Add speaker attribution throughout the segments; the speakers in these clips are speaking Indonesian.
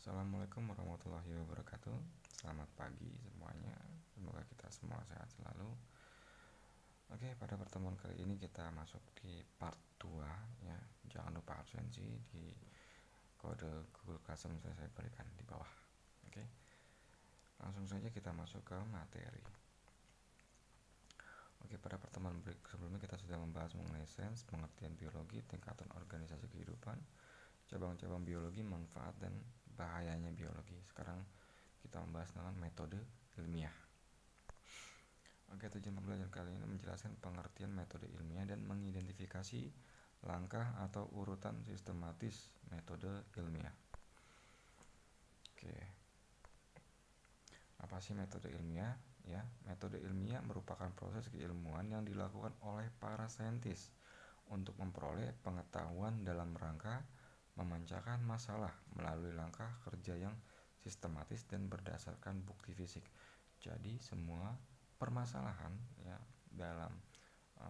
Speaker 1: Assalamualaikum warahmatullahi wabarakatuh. Selamat pagi semuanya. Semoga kita semua sehat selalu. Oke, pada pertemuan kali ini kita masuk di part 2 ya. Jangan lupa absensi di kode Google Classroom saya berikan di bawah. Oke. Langsung saja kita masuk ke materi. Oke, pada pertemuan sebelumnya kita sudah membahas mengenai sains, pengertian biologi, tingkatan organisasi kehidupan, cabang-cabang biologi, manfaat dan bahayanya biologi. Sekarang kita membahas tentang metode ilmiah. Oke, tujuan pembelajaran kali ini menjelaskan pengertian metode ilmiah dan mengidentifikasi langkah atau urutan sistematis metode ilmiah. Oke, apa sih metode ilmiah? Ya, metode ilmiah merupakan proses keilmuan yang dilakukan oleh para saintis untuk memperoleh pengetahuan dalam rangka memecahkan masalah melalui langkah kerja yang sistematis dan berdasarkan bukti fisik. Jadi semua permasalahan ya dalam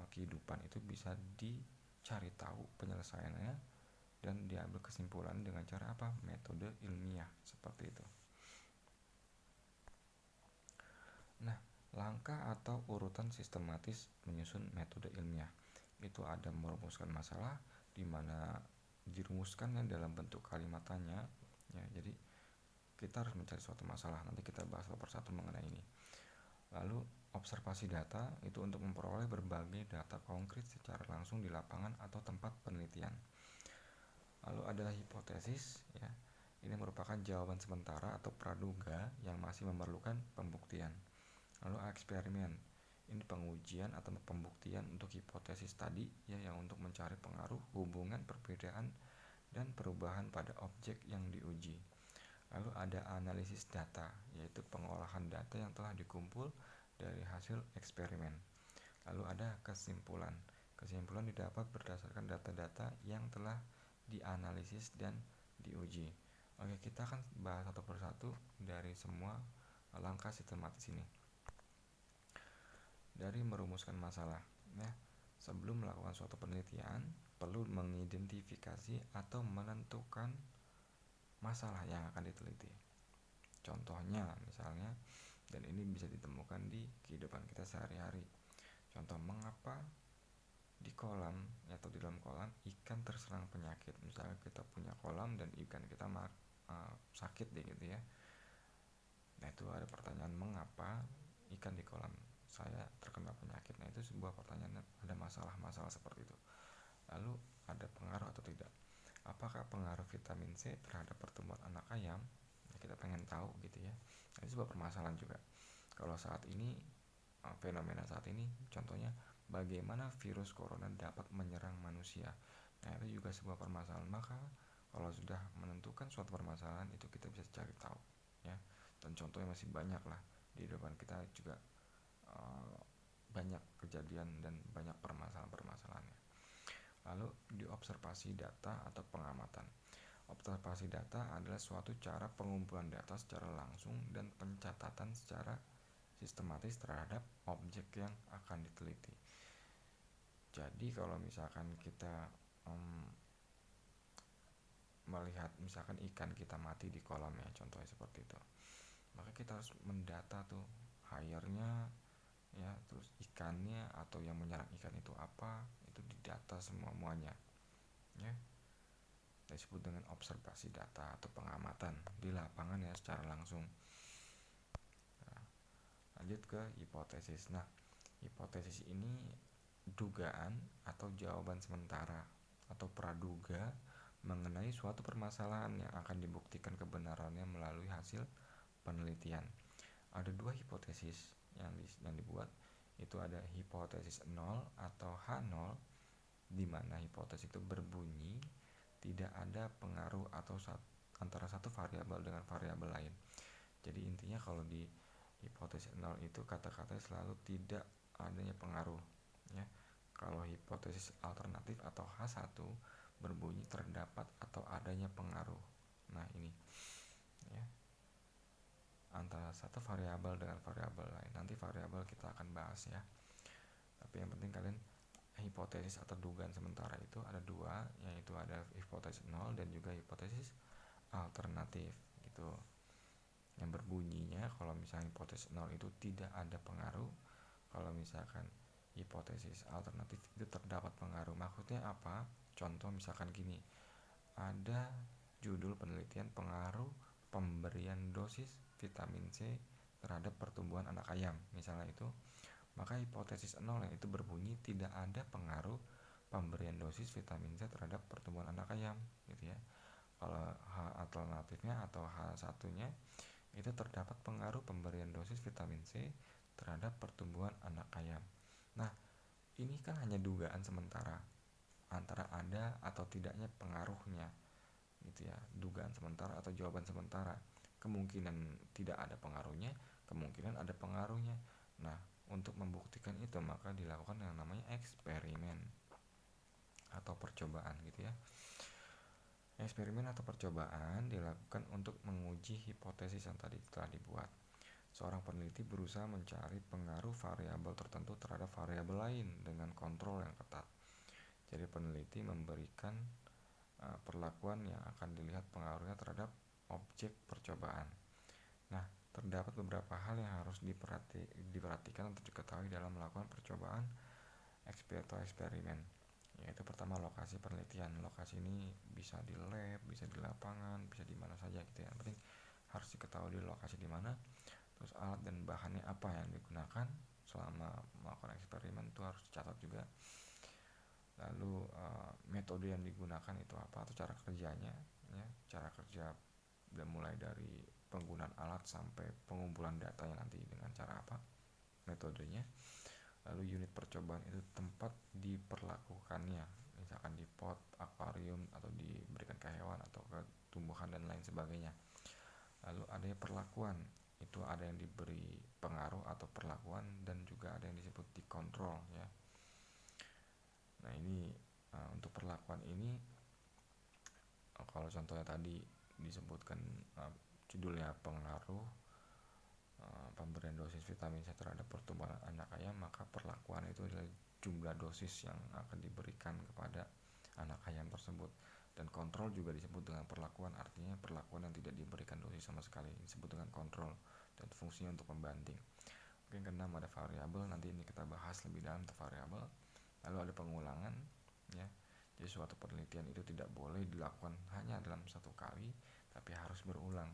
Speaker 1: kehidupan itu bisa dicari tahu penyelesaiannya dan diambil kesimpulan dengan cara apa? Metode ilmiah seperti itu. Nah, langkah atau urutan sistematis menyusun metode ilmiah itu ada merumuskan masalah di mana dirumuskannya dalam bentuk kalimat tanya ya. Jadi kita harus mencari suatu masalah. Nanti kita bahas satu persatu mengenai ini. Lalu observasi data itu untuk memperoleh berbagai data konkret secara langsung di lapangan atau tempat penelitian. Lalu ada hipotesis ya. Ini merupakan jawaban sementara atau praduga yang masih memerlukan pembuktian. Lalu eksperimen. Ini pengujian atau pembuktian untuk hipotesis tadi ya, yang untuk mencari pengaruh, hubungan, perbedaan dan perubahan pada objek yang diuji. Lalu ada analisis data, yaitu pengolahan data yang telah dikumpul dari hasil eksperimen. Lalu ada kesimpulan. Kesimpulan didapat berdasarkan data-data yang telah dianalisis dan diuji. Oke, kita akan bahas satu persatu dari semua langkah sistematis ini. Dari merumuskan masalah ya. Sebelum melakukan suatu penelitian, perlu mengidentifikasi atau menentukan masalah yang akan diteliti. Contohnya misalnya, dan ini bisa ditemukan di kehidupan kita sehari-hari. Contoh, mengapa di kolam atau di dalam kolam ikan terserang penyakit. Misalnya kita punya kolam dan ikan kita sakit deh gitu ya. Nah, itu ada pertanyaan, mengapa ikan di kolam saya terkena penyakit. Nah, itu sebuah pertanyaan, ada masalah-masalah seperti itu. Lalu ada pengaruh atau tidak? Apakah pengaruh vitamin C terhadap pertumbuhan anak ayam? Ya, kita pengen tahu gitu ya. Nah, itu sebuah permasalahan juga. Kalau saat ini fenomena saat ini contohnya bagaimana virus corona dapat menyerang manusia. Nah, itu juga sebuah permasalahan. Maka kalau sudah menentukan suatu permasalahan itu kita bisa cari tahu ya. Dan contohnya masih banyak lah di depan kita juga, banyak kejadian dan banyak permasalahan-permasalahannya. Lalu diobservasi data atau pengamatan. Observasi data adalah suatu cara pengumpulan data secara langsung dan pencatatan secara sistematis terhadap objek yang akan diteliti. Jadi kalau misalkan kita melihat misalkan ikan kita mati di kolam ya, contohnya seperti itu, maka kita harus mendata tuh hire-nya ya, terus ikannya atau yang menyerang ikan itu apa, itu didata semuanya ya. Disebut dengan observasi data atau pengamatan di lapangan ya, secara langsung. Nah, lanjut ke hipotesis. Nah, hipotesis ini dugaan atau jawaban sementara atau praduga mengenai suatu permasalahan yang akan dibuktikan kebenarannya melalui hasil penelitian. Ada dua hipotesis yang dibuat, itu ada hipotesis 0 atau H0, di mana hipotesis itu berbunyi tidak ada pengaruh atau antara satu variabel dengan variabel lain. Jadi intinya kalau di hipotesis 0 itu kata-katanya selalu tidak adanya pengaruh ya. Kalau hipotesis alternatif atau H1 berbunyi terdapat atau adanya pengaruh. Nah, ini ya, antara satu variabel dengan variabel lain. Nanti variabel kita akan bahas ya. Tapi yang penting kalian, hipotesis atau dugaan sementara itu ada dua, yaitu ada hipotesis 0 dan juga hipotesis alternatif itu yang berbunyinya kalau misalnya hipotesis 0 itu tidak ada pengaruh, kalau misalkan hipotesis alternatif itu terdapat pengaruh. Maksudnya apa? Contoh misalkan gini, ada judul penelitian pengaruh pemberian dosis vitamin C terhadap pertumbuhan anak ayam, misalnya itu, maka hipotesis 0 yang itu berbunyi tidak ada pengaruh pemberian dosis vitamin C terhadap pertumbuhan anak ayam, gitu ya. Kalau hal alternatifnya atau hal satunya itu terdapat pengaruh pemberian dosis vitamin C terhadap pertumbuhan anak ayam. Nah, ini kan hanya dugaan sementara antara ada atau tidaknya pengaruhnya, gitu ya. Dugaan sementara atau jawaban sementara. Kemungkinan tidak ada pengaruhnya, kemungkinan ada pengaruhnya. Nah, untuk membuktikan itu maka dilakukan yang namanya eksperimen atau percobaan, gitu ya. Eksperimen atau percobaan dilakukan untuk menguji hipotesis yang tadi telah dibuat. Seorang peneliti berusaha mencari pengaruh variabel tertentu terhadap variabel lain dengan kontrol yang ketat. Jadi peneliti memberikan perlakuan yang akan dilihat pengaruhnya terhadap objek percobaan. Nah, terdapat beberapa hal yang harus diperhatikan untuk diketahui dalam melakukan percobaan atau eksperimen. Yaitu pertama, lokasi penelitian. Lokasi ini bisa di lab, bisa di lapangan, bisa di mana saja, gitu ya. Yang penting harus diketahui di lokasi di mana. Terus alat dan bahannya apa yang digunakan selama melakukan eksperimen itu harus dicatat juga. Lalu metode yang digunakan itu apa atau cara kerjanya, ya, cara kerja dan mulai dari penggunaan alat sampai pengumpulan datanya nanti dengan cara apa, metodenya. Lalu unit percobaan itu tempat diperlakukannya, misalkan di pot, akuarium, atau diberikan ke hewan atau ke tumbuhan dan lain sebagainya. Lalu adanya perlakuan, itu ada yang diberi pengaruh atau perlakuan dan juga ada yang disebut dikontrol, ya. Nah, ini untuk perlakuan ini kalau contohnya tadi disebutkan judulnya pengaruh pemberian dosis vitamin C terhadap pertumbuhan anak ayam, maka perlakuan itu adalah jumlah dosis yang akan diberikan kepada anak ayam tersebut. Dan kontrol juga disebut dengan perlakuan, artinya perlakuan yang tidak diberikan dosis sama sekali disebut dengan kontrol, dan fungsinya untuk membanding. Oke, yang keenam ada variabel, nanti ini kita bahas lebih dalam tentang variabel. Lalu ada pengulangan, ya. Jadi suatu penelitian itu tidak boleh dilakukan hanya dalam satu kali, tapi harus berulang,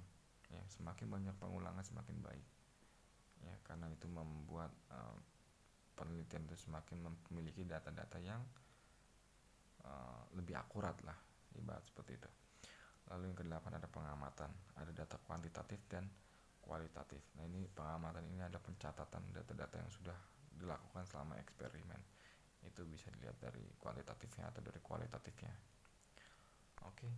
Speaker 1: ya. Semakin banyak pengulangan semakin baik, ya, karena itu membuat penelitian itu semakin memiliki data-data yang lebih akurat lah, ibarat seperti itu. Lalu yang kedelapan ada pengamatan, ada data kuantitatif dan kualitatif. Nah, ini pengamatan ini ada pencatatan data-data yang sudah dilakukan selama eksperimen. Itu bisa dilihat dari kuantitatifnya atau dari kualitatifnya. Oke,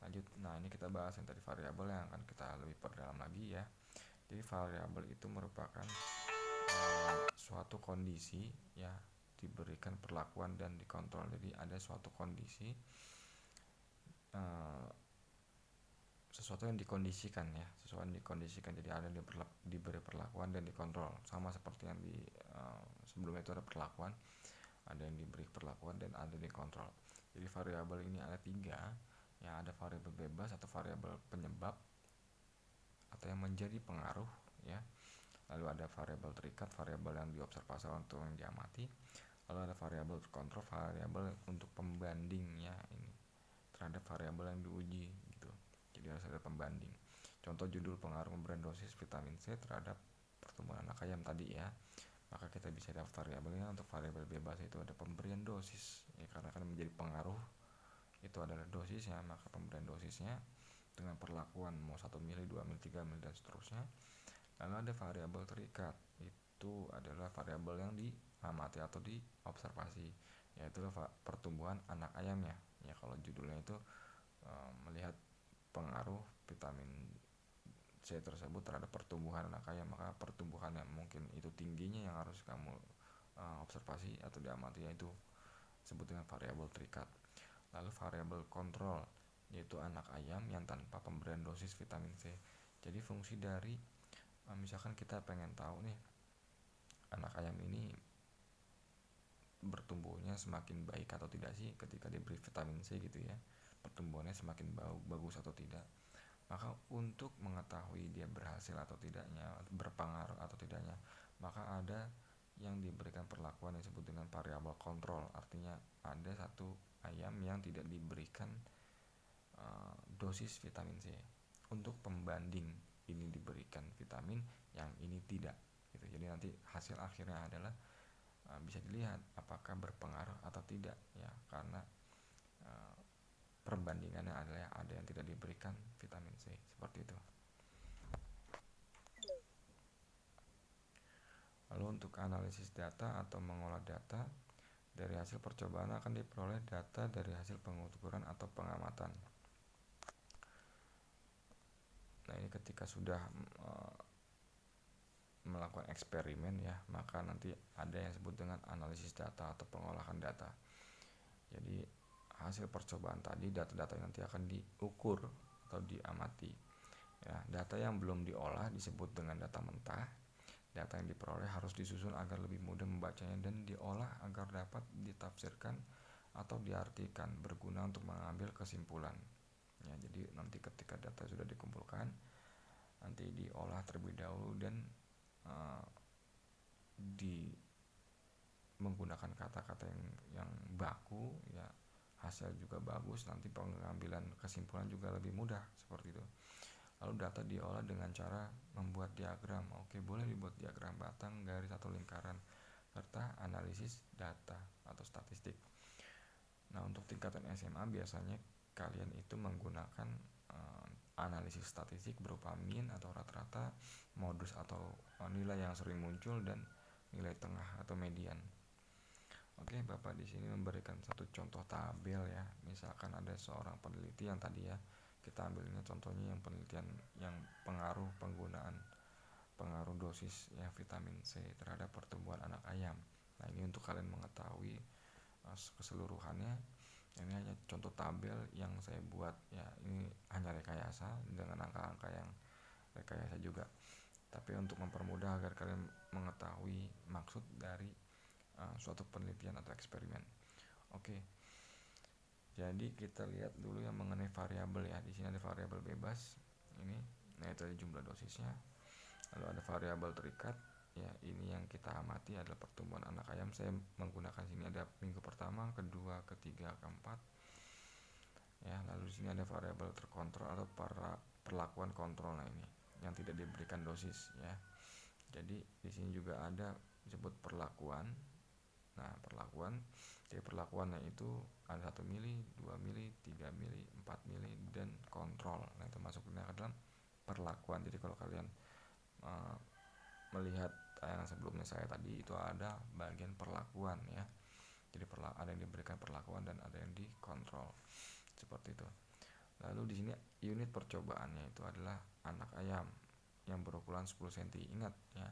Speaker 1: lanjut. Nah, ini kita bahas yang tadi variabel yang akan kita lebih perdalam lagi, ya. Jadi variabel itu merupakan suatu kondisi, ya, diberikan perlakuan dan dikontrol. Jadi ada suatu kondisi, sesuatu yang dikondisikan, ya, sesuatu yang dikondisikan. Jadi ada diberi perlakuan dan dikontrol, sama seperti yang di sebelumnya itu ada perlakuan, ada yang diberi perlakuan dan ada dikontrol. Jadi variabel ini ada tiga, ya, ada variabel bebas atau variabel penyebab atau yang menjadi pengaruh, ya. Lalu ada variabel terikat, variabel yang diobservasi atau yang diamati. Lalu ada variabel kontrol, variabel untuk pembandingnya ini terhadap variabel yang diuji, gitu. Jadi harus ada pembanding. Contoh judul pengaruh pemberian dosis vitamin C terhadap pertumbuhan anak ayam tadi, ya. Maka kita bisa lihat variabelnya. Untuk variabel bebas itu ada pemberian dosis, ya, karena kan menjadi pengaruh itu adalah dosisnya, maka pemberian dosisnya dengan perlakuan mau 1 mili, 2 mili, 3 mili dan seterusnya. Lalu ada variabel terikat, itu adalah variabel yang diamati atau diobservasi, yaitu pertumbuhan anak ayamnya, ya. Kalau judulnya itu melihat pengaruh vitamin C tersebut terhadap pertumbuhan anak ayam, maka pertumbuhannya mungkin itu tingginya yang harus kamu observasi atau diamati, yaitu disebut dengan variabel terikat. Lalu variabel kontrol, yaitu anak ayam yang tanpa pemberian dosis vitamin C. Jadi fungsi dari misalkan kita pengen tahu nih anak ayam ini bertumbuhnya semakin baik atau tidak sih ketika diberi vitamin C, gitu ya, pertumbuhannya semakin bagus atau tidak. Maka untuk mengetahui dia berhasil atau tidaknya, berpengaruh atau tidaknya, maka ada yang diberikan perlakuan yang disebut dengan variabel kontrol. Artinya ada satu ayam yang tidak diberikan dosis vitamin C. Untuk pembanding ini diberikan vitamin, yang ini tidak gitu. Jadi nanti hasil akhirnya adalah bisa dilihat apakah berpengaruh atau tidak ya, karena perbandingannya adalah ada yang tidak diberikan vitamin C, seperti itu. Lalu untuk analisis data atau mengolah data, dari hasil percobaan akan diperoleh data dari hasil pengukuran atau pengamatan. Nah, ini ketika sudah melakukan eksperimen ya, maka nanti ada yang disebut dengan analisis data atau pengolahan data. Jadi hasil percobaan tadi, data-data yang nanti akan diukur atau diamati ya. Data yang belum diolah disebut dengan data mentah. Data yang diperoleh harus disusun agar lebih mudah membacanya dan diolah agar dapat ditafsirkan atau diartikan, berguna untuk mengambil kesimpulan ya. Jadi nanti ketika data sudah dikumpulkan, nanti diolah terlebih dahulu dan menggunakan kata-kata yang baku ya, hasil juga bagus, nanti pengambilan kesimpulan juga lebih mudah, seperti itu. Lalu data diolah dengan cara membuat diagram. Oke, boleh dibuat diagram batang, garis atau lingkaran, serta analisis data atau statistik. Nah, untuk tingkatan SMA biasanya kalian itu menggunakan analisis statistik berupa mean atau rata-rata, modus atau nilai yang sering muncul, dan nilai tengah atau median. Oke, Bapak di sini memberikan satu contoh tabel ya. Misalkan ada seorang peneliti yang tadi ya, kita ambilnya contohnya yang penelitian yang pengaruh dosis ya vitamin C terhadap pertumbuhan anak ayam. Nah, ini untuk kalian mengetahui keseluruhannya. Ini hanya contoh tabel yang saya buat ya, ini hanya rekayasa dengan angka-angka yang rekayasa juga. Tapi untuk mempermudah agar kalian mengetahui maksud dari suatu penelitian atau eksperimen. Oke. Jadi kita lihat dulu yang mengenai variabel ya. Di sini ada variabel bebas. Ini, nah itu ada jumlah dosisnya. Lalu ada variabel terikat. Ya, ini yang kita amati adalah pertumbuhan anak ayam. Saya menggunakan sini ada minggu pertama, kedua, ketiga, keempat. Ya, lalu di sini ada variabel terkontrol atau perlakuan kontrol. Nah, ini yang tidak diberikan dosis ya. Jadi di sini juga ada disebut perlakuan. Nah, jadi perlakuannya itu ada 1 mili, 2 mili, 3 mili, 4 mili, dan kontrol. Nah, itu masuknya ke dalam perlakuan. Jadi kalau kalian melihat tayangan sebelumnya saya tadi, itu ada bagian perlakuan ya. Jadi ada yang diberikan perlakuan dan ada yang dikontrol, seperti itu. Lalu di sini unit percobaannya itu adalah anak ayam yang berukuran 10 cm. Ingat ya,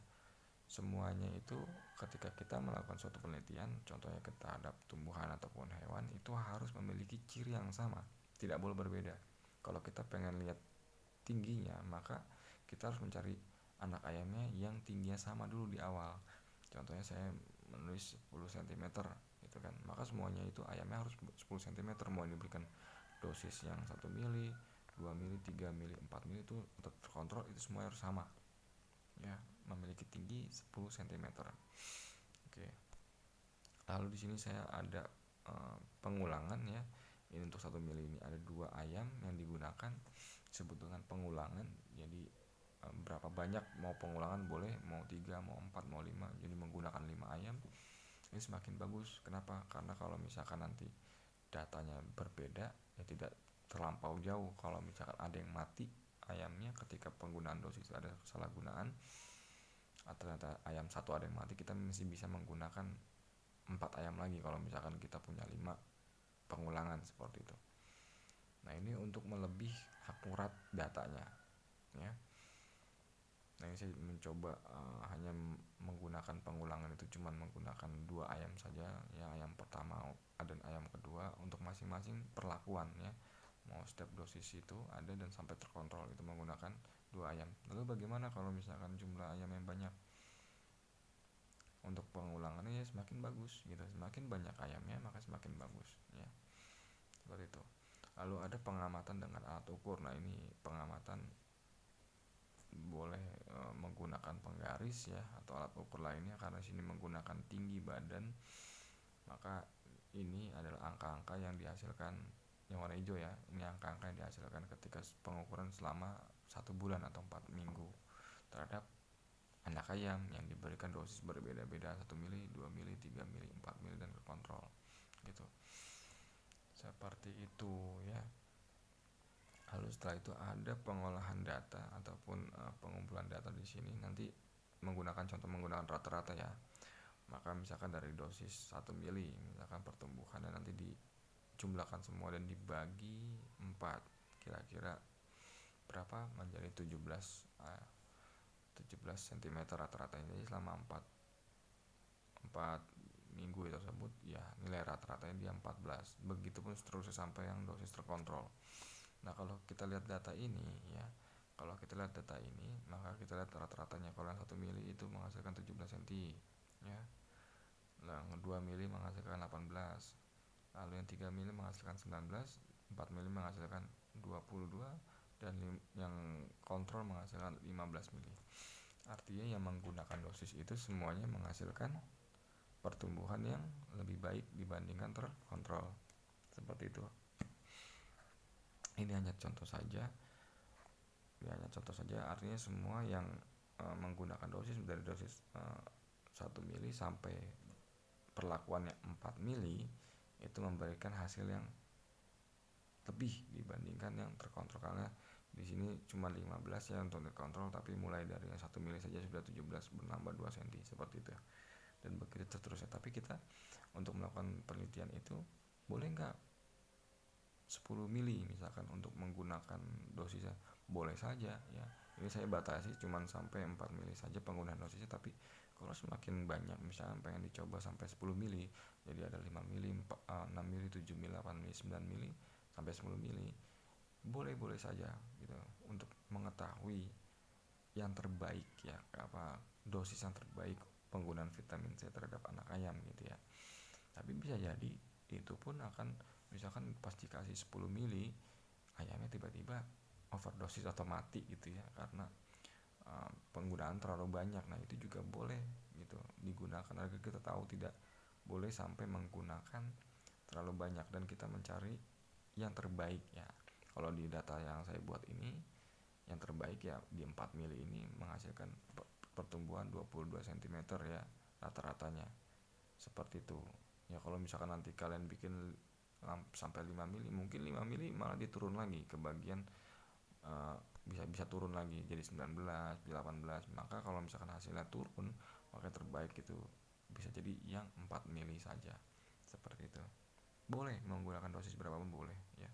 Speaker 1: semuanya itu ketika kita melakukan suatu penelitian, contohnya terhadap tumbuhan ataupun hewan, itu harus memiliki ciri yang sama, tidak boleh berbeda. Kalau kita pengen lihat tingginya, maka kita harus mencari anak ayamnya yang tingginya sama dulu di awal. Contohnya saya menulis 10 cm gitu kan, maka semuanya itu ayamnya harus 10 cm. Mau diberikan dosis yang 1 mili, 2 mili, 3 mili, 4 mili, itu untuk terkontrol, itu semua harus sama ya, memiliki tinggi 10 cm. Oke. Lalu di sini saya ada pengulangan ya. Ini untuk 1 mili ini ada 2 ayam yang digunakan, disebut dengan pengulangan. Jadi berapa banyak mau pengulangan boleh, mau 3, mau 4, mau 5. Jadi menggunakan 5 ayam ini semakin bagus. Kenapa? Karena kalau misalkan nanti datanya berbeda ya, tidak terlampau jauh. Kalau misalkan ada yang mati ayamnya ketika penggunaan dosis, ada kesalahgunaan atau ternyata ayam satu ada yang mati, kita masih bisa menggunakan 4 ayam lagi kalau misalkan kita punya 5 pengulangan, seperti itu. Nah, ini untuk melebih akurat datanya ya. Nah, ini saya mencoba hanya menggunakan pengulangan itu cuma menggunakan 2 ayam saja ya, ayam pertama dan ayam kedua, untuk masing-masing perlakuan ya. Mau setiap dosis itu ada dan sampai terkontrol itu menggunakan 2 ayam. Lalu bagaimana kalau misalkan jumlah ayam yang banyak? Untuk pengulangannya ya semakin bagus gitu, semakin banyak ayamnya maka semakin bagus ya, seperti itu. Lalu ada pengamatan dengan alat ukur. Nah, ini pengamatan boleh menggunakan penggaris ya atau alat ukur lainnya, karena sini menggunakan tinggi badan, maka ini adalah angka-angka yang dihasilkan yang warna hijau ya. Ini angka-angka yang dihasilkan ketika pengukuran selama 1 bulan atau 4 minggu terhadap anak ayam yang diberikan dosis berbeda-beda, 1 mili, 2 mili, 3 mili, 4 mili dan terkontrol gitu. Seperti itu ya. Lalu setelah itu ada pengolahan data ataupun pengumpulan data di sini nanti menggunakan rata-rata ya. Maka misalkan dari dosis 1 mili, misalkan pertumbuhannya nanti dijumlahkan semua dan dibagi 4, kira-kira berapa, menjadi 17 cm rata-ratanya. Jadi selama 4 minggu tersebut ya nilai rata-ratanya dia 14. Begitupun seterusnya sampai yang dosis terkontrol. Nah, kalau kita lihat data ini ya, maka kita lihat rata-ratanya. Kalau yang 1 mili itu menghasilkan 17 cm ya. Yang 2 mili menghasilkan 18. Lalu yang 3 mili menghasilkan 19, 4 mili menghasilkan 22, dan yang kontrol menghasilkan 15 mili. Artinya yang menggunakan dosis itu semuanya menghasilkan pertumbuhan yang lebih baik dibandingkan terkontrol. Seperti itu. Ini hanya contoh saja. Artinya semua yang menggunakan dosis dari dosis 1 mili sampai perlakuannya 4 mili itu memberikan hasil yang lebih dibandingkan yang terkontrol, karena di sini cuma 15 ya untuk terkontrol, tapi mulai dari yang 1 mili saja sudah 17, bertambah 2 cm seperti itu. Dan begitu seterusnya. Tapi kita untuk melakukan penelitian itu boleh nggak 10 mili misalkan untuk menggunakan dosisnya? Boleh saja ya. Ini saya batasi cuma sampai 4 mili saja penggunaan dosisnya, tapi kalau semakin banyak misalkan pengen dicoba sampai 10 mili, jadi ada 5 mili, 6 mili, 7 mili, 8 mili, 9 mili sampai 10 mili. Boleh-boleh saja gitu untuk mengetahui yang terbaik ya, dosis yang terbaik penggunaan vitamin C terhadap anak ayam gitu ya. Tapi bisa jadi itu pun akan, misalkan pas dikasih 10 mili ayamnya tiba-tiba overdosis atau mati gitu ya, karena penggunaan terlalu banyak. Nah, itu juga boleh gitu digunakan agar kita tahu tidak boleh sampai menggunakan terlalu banyak dan kita mencari yang terbaik ya. Kalau di data yang saya buat ini, yang terbaik ya di 4 mili ini menghasilkan pertumbuhan 22 cm ya rata-ratanya. Seperti itu. Ya kalau misalkan nanti kalian bikin sampai 5 mili, mungkin 5 mili malah diturun lagi ke bagian bisa turun lagi jadi 19, 18. Maka kalau misalkan hasilnya turun, maka terbaik itu bisa jadi yang 4 mili saja. Seperti itu. Boleh menggunakan dosis berapapun boleh ya.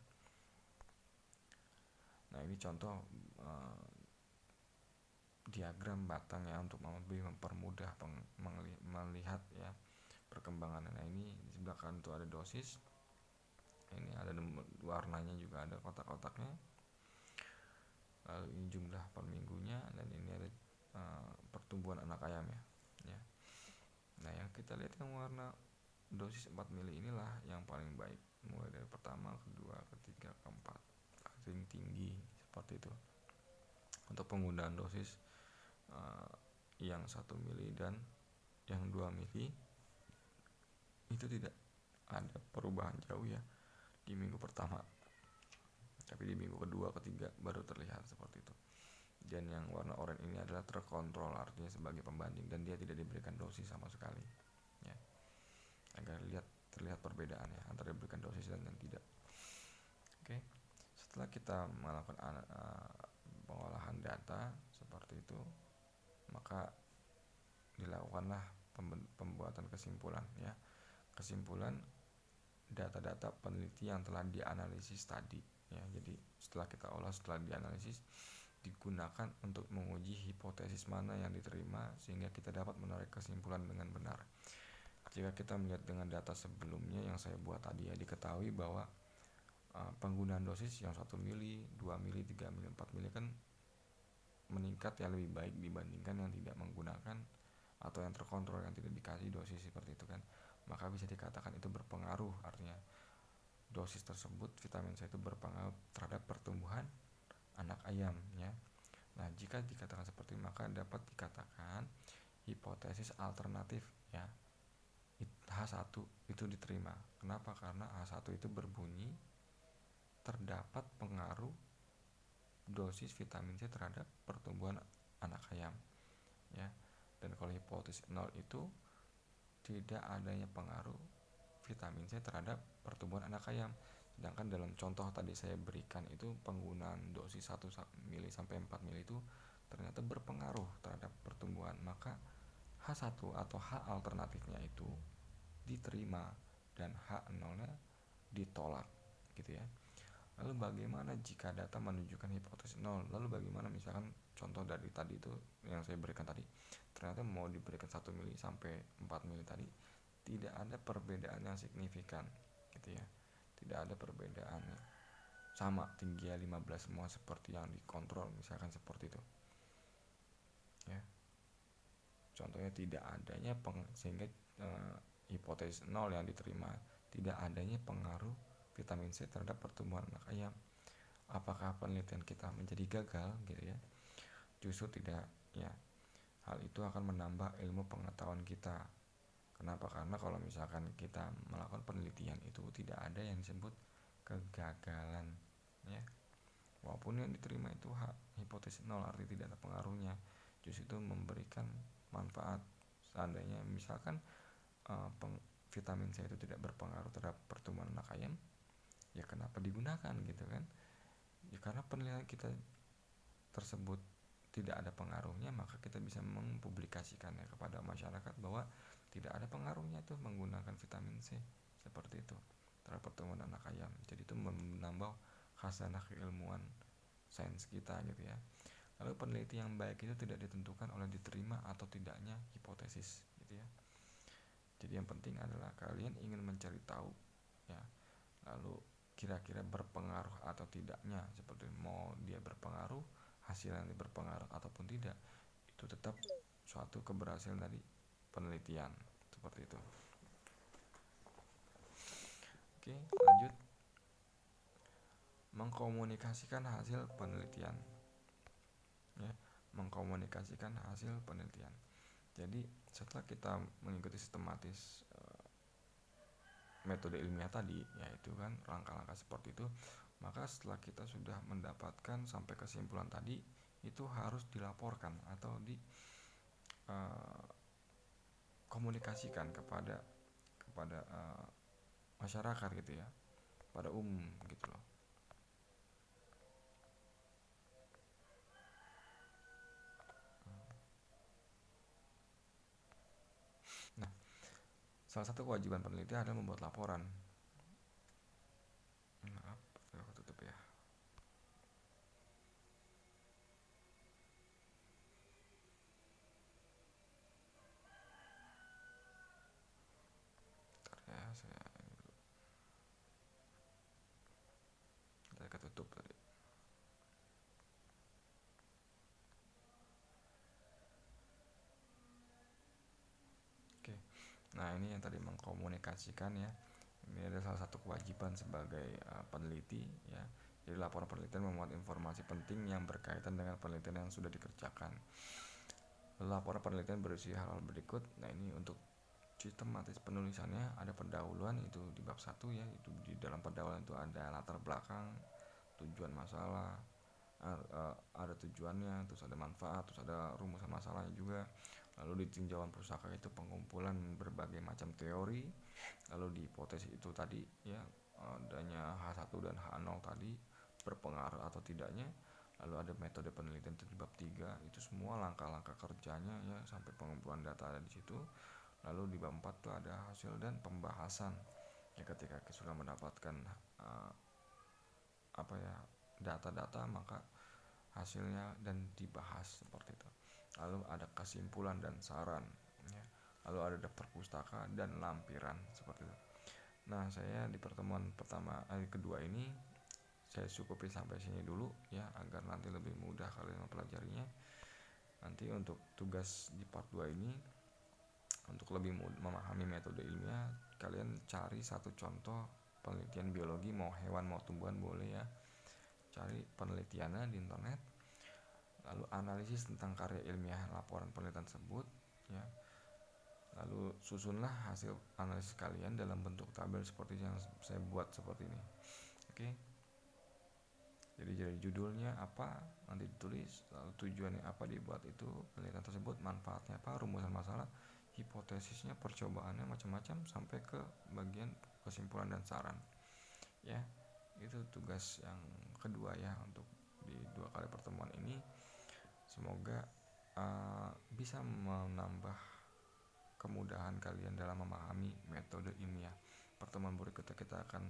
Speaker 1: Nah, ini contoh diagram batang ya untuk lebih mempermudah melihat ya perkembangan. Nah, ini di sebelah kanan tuh ada dosis. Ini ada warnanya juga, ada kotak-kotaknya. Lalu ini jumlah per minggunya, dan ini ada pertumbuhan anak ayam ya. Nah, yang kita lihat yang warna dosis 4 mili inilah yang paling baik, mulai dari pertama, kedua, ketiga, keempat, paling tinggi seperti itu. Untuk penggunaan dosis yang 1 mili dan yang 2 mili itu tidak ada perubahan jauh ya di minggu pertama, tapi di minggu kedua, ketiga baru terlihat seperti itu. Dan yang warna oranye ini adalah terkontrol, artinya sebagai pembanding, dan dia tidak diberikan dosis sama sekali ya, agar terlihat perbedaannya antara diberikan dosis dan yang tidak. Oke. Setelah kita melakukan pengolahan data seperti itu, maka dilakukanlah pembuatan kesimpulan ya. Kesimpulan data-data peneliti yang telah dianalisis tadi ya. Jadi setelah kita olah, setelah dianalisis, digunakan untuk menguji hipotesis mana yang diterima sehingga kita dapat menarik kesimpulan dengan benar. Jika kita melihat dengan data sebelumnya yang saya buat tadi ya, diketahui bahwa penggunaan dosis yang 1 mili, 2 mili, 3 mili, 4 mili kan meningkat ya, lebih baik dibandingkan yang tidak menggunakan atau yang terkontrol, yang tidak dikasih dosis seperti itu kan. Maka bisa dikatakan itu berpengaruh, artinya dosis tersebut vitamin C itu berpengaruh terhadap pertumbuhan anak ayam ya. Nah, jika dikatakan seperti maka dapat dikatakan hipotesis alternatif ya H1 itu diterima. Kenapa? Karena H1 itu berbunyi terdapat pengaruh dosis vitamin C terhadap pertumbuhan anak ayam ya. Dan kalau hipotesis 0 itu tidak adanya pengaruh vitamin C terhadap pertumbuhan anak ayam. Sedangkan dalam contoh tadi saya berikan itu penggunaan dosis 1 mili sampai 4 mili itu ternyata berpengaruh terhadap pertumbuhan. Maka H1 atau H alternatifnya itu diterima dan H0-nya ditolak gitu ya. Lalu bagaimana jika data menunjukkan hipotesis 0? Lalu bagaimana misalkan contoh dari tadi itu yang saya berikan tadi, ternyata mau diberikan 1 mili sampai 4 mili tadi tidak ada perbedaan yang signifikan gitu ya. Tidak ada perbedaannya. Sama tingginya 15 semua seperti yang dikontrol misalkan seperti itu. Ya. Contohnya tidak adanya sehingga hipotesis 0 yang diterima, tidak adanya pengaruh vitamin C terhadap pertumbuhan anak ayam. Apakah penelitian kita menjadi gagal gitu ya? Justru tidak ya. Hal itu akan menambah ilmu pengetahuan kita. Kenapa? Karena kalau misalkan kita melakukan penelitian itu tidak ada yang disebut kegagalan ya. Walaupun yang diterima itu hipotesis 0 arti tidak ada pengaruhnya, justru itu memberikan manfaat. Seandainya misalkan vitamin C itu tidak berpengaruh terhadap pertumbuhan anak ayam, ya kenapa digunakan gitu kan? Ya karena penelitian kita tersebut tidak ada pengaruhnya, maka kita bisa mempublikasikannya kepada masyarakat bahwa tidak ada pengaruhnya tuh menggunakan vitamin C seperti itu terhadap pertumbuhan anak ayam. Jadi itu menambah khasanah keilmuan sains kita gitu ya. Lalu peneliti yang baik itu tidak ditentukan oleh diterima atau tidaknya hipotesis gitu ya. Jadi yang penting adalah kalian ingin mencari tahu ya. Lalu kira-kira berpengaruh atau tidaknya, seperti mau dia berpengaruh, hasil yang berpengaruh ataupun tidak, itu tetap suatu keberhasilan dari penelitian seperti itu. Oke, lanjut. Mengkomunikasikan hasil penelitian ya, mengkomunikasikan hasil penelitian. Jadi setelah kita mengikuti sistematis metode ilmiah tadi, yaitu kan langkah-langkah seperti itu, maka setelah kita sudah mendapatkan sampai kesimpulan tadi, itu harus dilaporkan atau komunikasikan kepada masyarakat gitu ya, pada umum gitu loh. Nah, salah satu kewajiban peneliti adalah membuat laporan. Maaf, aku tutup ya. Bentar ya, saya ketutup tadi. Oke. Nah, ini yang tadi mengkomunikasikan ya. Ini adalah salah satu kewajiban sebagai peneliti ya. Jadi laporan penelitian memuat informasi penting yang berkaitan dengan penelitian yang sudah dikerjakan. Laporan penelitian berisi hal-hal berikut. Nah, ini untuk sistematis penulisannya ada pendahuluan itu di bab 1 ya. Itu di dalam pendahuluan itu ada latar belakang, tujuan masalah, ada tujuannya, terus ada manfaat, terus ada rumusan masalahnya juga. Lalu di tinjauan pusaka itu pengumpulan berbagai macam teori. Lalu di hipotesis itu tadi ya, adanya H1 dan H0 tadi berpengaruh atau tidaknya. Lalu ada metode penelitian itu di bab 3, itu semua langkah-langkah kerjanya ya sampai pengumpulan data ada di situ. Lalu di bab 4 tuh ada hasil dan pembahasan. Ya ketika sudah mendapatkan data-data, maka hasilnya dan dibahas seperti itu. Lalu ada kesimpulan dan saran ya. Lalu ada daftar pustaka dan lampiran seperti itu. Nah, saya di pertemuan kedua ini saya cukupi sampai sini dulu ya, agar nanti lebih mudah kalian mempelajarinya. Nanti untuk tugas di part 2 ini, untuk lebih memahami metode ilmiah, kalian cari satu contoh penelitian biologi, mau hewan mau tumbuhan boleh ya, cari penelitiannya di internet, lalu analisis tentang karya ilmiah laporan penelitian tersebut ya, lalu susunlah hasil analisis kalian dalam bentuk tabel seperti yang saya buat seperti ini. Oke, jadi judulnya apa nanti ditulis, lalu tujuannya apa dibuat itu penelitian tersebut, manfaatnya apa, rumusan masalah, hipotesisnya, percobaannya, macam-macam sampai ke bagian kesimpulan dan saran ya. Itu tugas yang kedua ya untuk di 2 kali pertemuan ini. Semoga bisa menambah kemudahan kalian dalam memahami metode ilmiah. Pertemuan berikutnya kita akan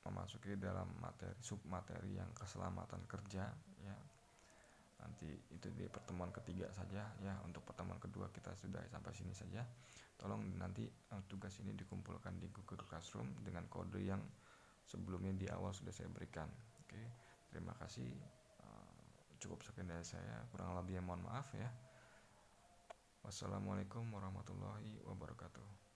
Speaker 1: memasuki dalam materi submateri yang keselamatan kerja ya. Nanti itu di pertemuan ketiga saja ya. Untuk pertemuan kedua kita sudah sampai sini saja. Tolong nanti tugas ini dikumpulkan di Google Classroom dengan kode yang sebelumnya di awal sudah saya berikan. Oke, terima kasih. Cukup sekian dari saya, kurang lebihnya mohon maaf ya. Wassalamualaikum warahmatullahi wabarakatuh.